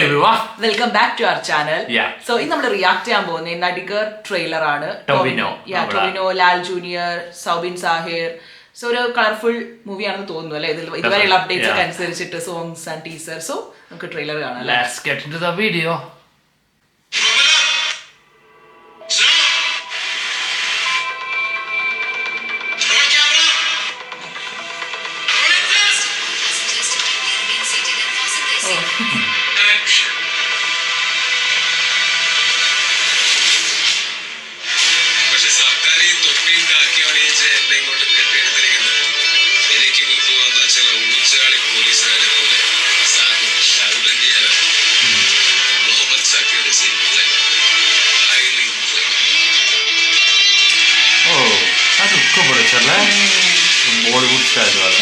everyone. Welcome back to our channel. Yeah. So in നമ്മൾ react ചെയ്യാൻ പോകുന്ന Nadigar trailer ആണ്. ടൊവിനോ, ലാൽ ജൂനിയർ, സൗബിൻ സാഹിർ. സോ ഒരു കളർഫുൾ മൂവി ആണെന്ന് തോന്നുന്നു അല്ലേ? ഇതുവരെയുള്ള അപ്ഡേറ്റ്സ് ഒക്കെ അനുസരിച്ചിട്ട് സോങ്സ് ആൻഡ് ടീസർ. സോ നമുക്ക് ട്രെയിലർ കാണാം. Let's get into the video. Bollywood style वाला.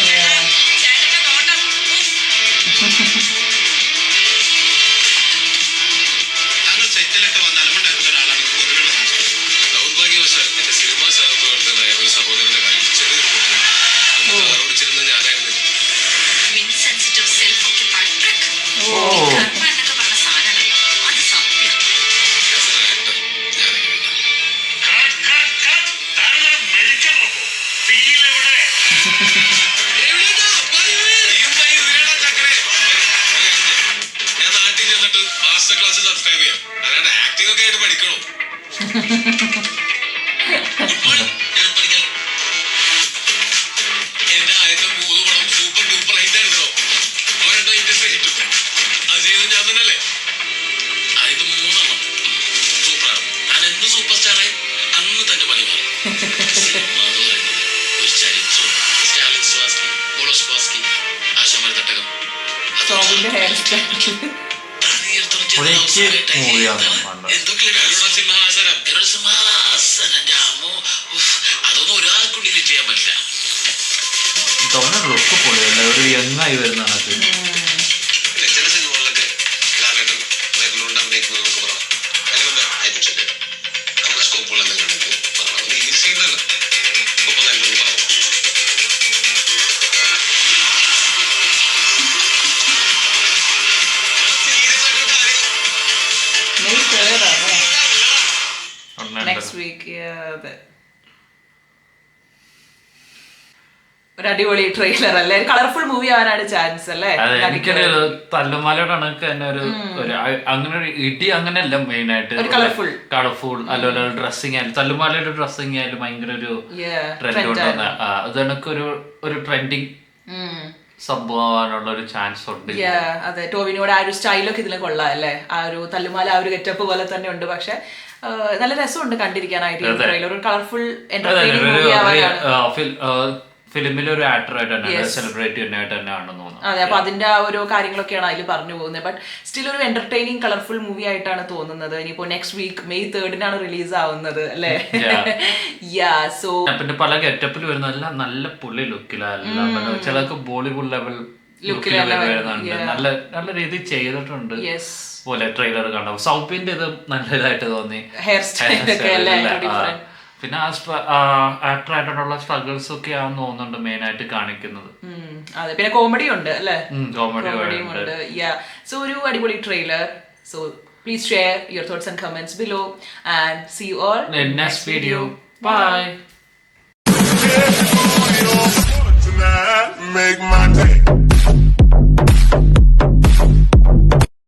ലുക്ക് പൊളിയല്ല, ഒരു യങ്ങായി വരുന്നതാണ് അത്. നെക്സ്റ്റ് വീക്ക് ഒരു അടിപൊളി ട്രെയിലർ അല്ലേ? കളർഫുൾ മൂവി ആവാനാണ് ചാൻസ് അല്ലേ? എനിക്കറിയാലോ, തല്ലുമാലയുടെ കണക്ക് തന്നെ ഒരു അങ്ങനെ ഒരു ഇടി അങ്ങനെയല്ല, മെയിൻ ആയിട്ട് കളർഫുൾ അല്ല ഡ്രസ്സിങ് ആയാലും തല്ലുമാലയുടെ ഡ്രസ്സിങ് ആയാലും ഭയങ്കര ഒരു ട്രെൻഡ് കൊണ്ടുവന്ന അത് കണക്കൊരു ഒരു ട്രെൻഡിങ് സംഭവമാവാനുള്ള ഒരു ചാൻസ് ഉണ്ട്. അതെ, ടോവിനോട് ആ ഒരു സ്റ്റൈലൊക്കെ ഇതിൽ കൊള്ളാം അല്ലേ? ആ ഒരു തല്ലുമാല ആ ഒരു ഗെറ്റപ്പ് പോലെ തന്നെ ഉണ്ട്. പക്ഷെ നല്ല രസമുണ്ട് കണ്ടിരിക്കാനായിട്ട്. ട്രെയിലർ ഒരു കളർഫുൾ എന്റർടൈനിങ് മൂവി ആവാനാണ്. ഫിലിമിൽ ഒരു ആക്ടർ ആയിട്ട് തന്നെ സെലിബ്രിറ്റി ആയിട്ട് തന്നെ ആണെന്ന് തോന്നുന്നു. അതെ, അപ്പൊ അതിന്റെ ആ ഒരു കാര്യങ്ങളൊക്കെയാണ് അതിൽ പറഞ്ഞു പോകുന്നത്. ബട്ട് സ്റ്റിൽ ഒരു എന്റർടൈനിങ് കളർഫുൾ മൂവി ആയിട്ടാണ് തോന്നുന്നത്. ഇനിയിപ്പോ നെക്സ്റ്റ് വീക്ക് May 3 റിലീസ് ആവുന്നത് അല്ലേ? സോ പിന്നെ പല ഗെറ്റപ്പിൽ വരുന്ന നല്ല പുള്ളി ലുക്കിലല്ല, ചിലർക്ക് ബോളിവുഡ് ലെവൽ ലുക്കിൽ വരുന്നുണ്ട്. നല്ല നല്ല രീതിയിൽ ചെയ്തിട്ടുണ്ട് പോലെ ട്രെയിലർ കാണാം. സൗബിന്റെ ഇത് നല്ലതായിട്ട് തോന്നി, ഹെയർ സ്റ്റൈൽ. പിന്നെ ആക്ടർ ആയിട്ടുള്ള സ്ട്രഗിൾസ് ഒക്കെ ആണെന്ന് തോന്നുന്നുണ്ട് മെയിൻ ആയിട്ട് കാണിക്കുന്നത്. അതെ, പിന്നെ കോമഡി ഉണ്ട് അല്ലേ? കോമഡിയും ഉണ്ട്. സോ ഒരു അടിപൊളി trailer. So please share your thoughts and comments below and see you all in next video. Bye. Make my day.